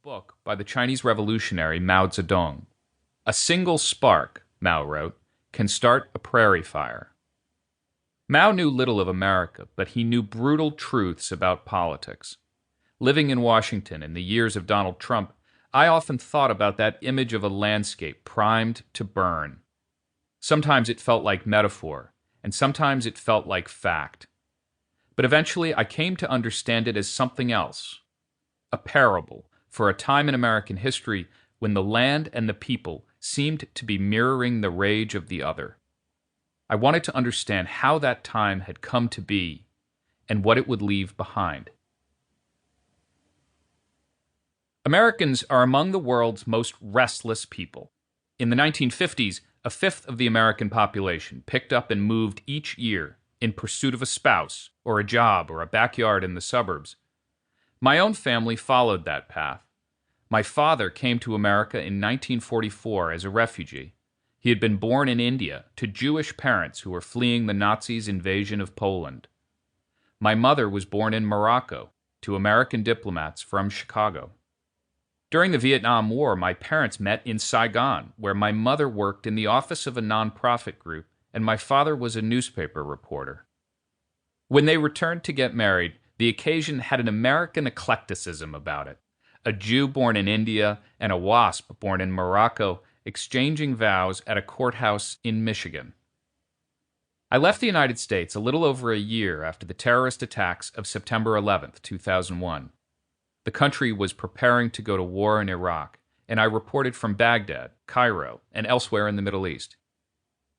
book by the Chinese revolutionary Mao Zedong. A single spark, Mao wrote, can start a prairie fire. Mao knew little of America, but he knew brutal truths about politics. Living in Washington in the years of Donald Trump, I often thought about that image of a landscape primed to burn. Sometimes it felt like metaphor, and sometimes it felt like fact. But eventually I came to understand it as something else, a parable for a time in American history when the land and the people seemed to be mirroring the rage of the other. I wanted to understand how that time had come to be and what it would leave behind. Americans are among the world's most restless people. In the 1950s, a fifth of the American population picked up and moved each year in pursuit of a spouse or a job or a backyard in the suburbs. My own family followed that path. My father came to America in 1944 as a refugee. He had been born in India to Jewish parents who were fleeing the Nazis' invasion of Poland. My mother was born in Morocco to American diplomats from Chicago. During the Vietnam War, my parents met in Saigon, where my mother worked in the office of a nonprofit group and my father was a newspaper reporter. When they returned to get married, the occasion had an American eclecticism about it. A Jew born in India and a WASP born in Morocco exchanging vows at a courthouse in Michigan. I left the United States a little over a year after the terrorist attacks of September 11, 2001. The country was preparing to go to war in Iraq, and I reported from Baghdad, Cairo, and elsewhere in the Middle East.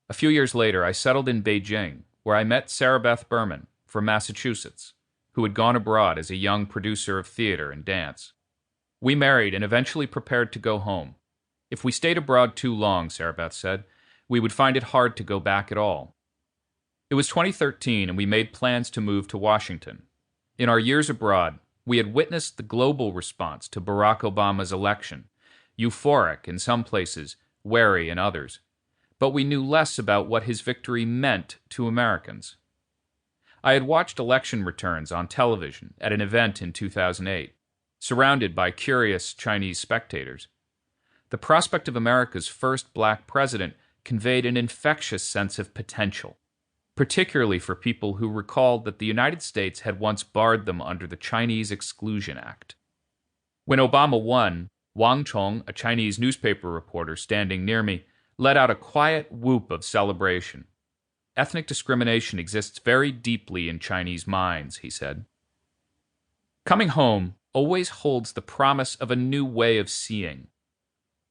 A few years later, I settled in Beijing, where I met Sarah Beth Berman from Massachusetts, who had gone abroad as a young producer of theater and dance. We married and eventually prepared to go home. If we stayed abroad too long, Sarah Beth said, we would find it hard to go back at all. It was 2013 and we made plans to move to Washington. In our years abroad, we had witnessed the global response to Barack Obama's election, euphoric in some places, wary in others. But we knew less about what his victory meant to Americans. I had watched election returns on television at an event in 2008, surrounded by curious Chinese spectators. The prospect of America's first black president conveyed an infectious sense of potential, particularly for people who recalled that the United States had once barred them under the Chinese Exclusion Act. When Obama won, Wang Chong, a Chinese newspaper reporter standing near me, let out a quiet whoop of celebration. Ethnic discrimination exists very deeply in Chinese minds, he said. Coming home always holds the promise of a new way of seeing.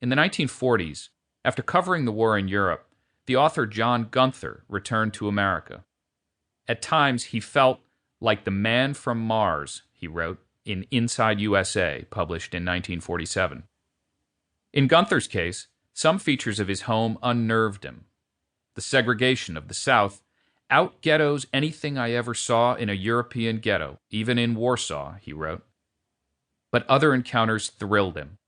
In the 1940s, after covering the war in Europe, the author John Gunther returned to America. At times, he felt like the man from Mars, he wrote in Inside USA, published in 1947. In Gunther's case, some features of his home unnerved him. The segregation of the South out-ghettos anything I ever saw in a European ghetto, even in Warsaw, he wrote. But other encounters thrilled him.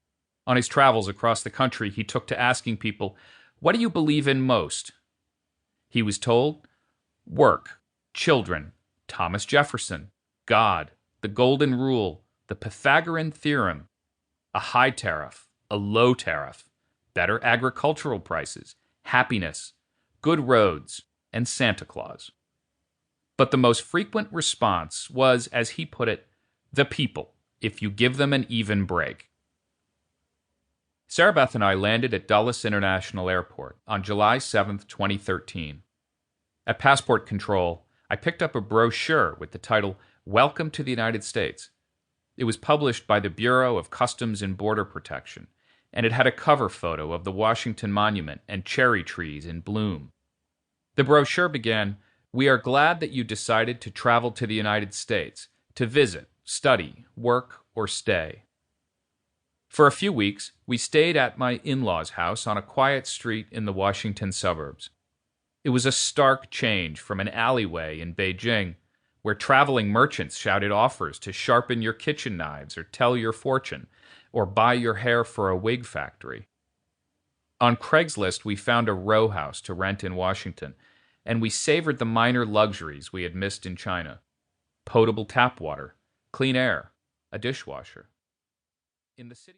On his travels across the country, he took to asking people, "What do you believe in most?" He was told, work, children, Thomas Jefferson, God, the Golden Rule, the Pythagorean Theorem, a high tariff, a low tariff, better agricultural prices, happiness, good roads, and Santa Claus. But the most frequent response was, as he put it, the people, if you give them an even break. Sarah Beth and I landed at Dulles International Airport on July 7, 2013. At passport control, I picked up a brochure with the title, Welcome to the United States. It was published by the Bureau of Customs and Border Protection, and it had a cover photo of the Washington Monument and cherry trees in bloom. The brochure began, "We are glad that you decided to travel to the United States, to visit, study, work, or stay." For a few weeks, we stayed at my in-laws' house on a quiet street in the Washington suburbs. It was a stark change from an alleyway in Beijing, where traveling merchants shouted offers to sharpen your kitchen knives or tell your fortune, or buy your hair for a wig factory. On Craigslist, we found a row house to rent in Washington, and we savored the minor luxuries we had missed in China. Potable tap water, clean air, a dishwasher. In the city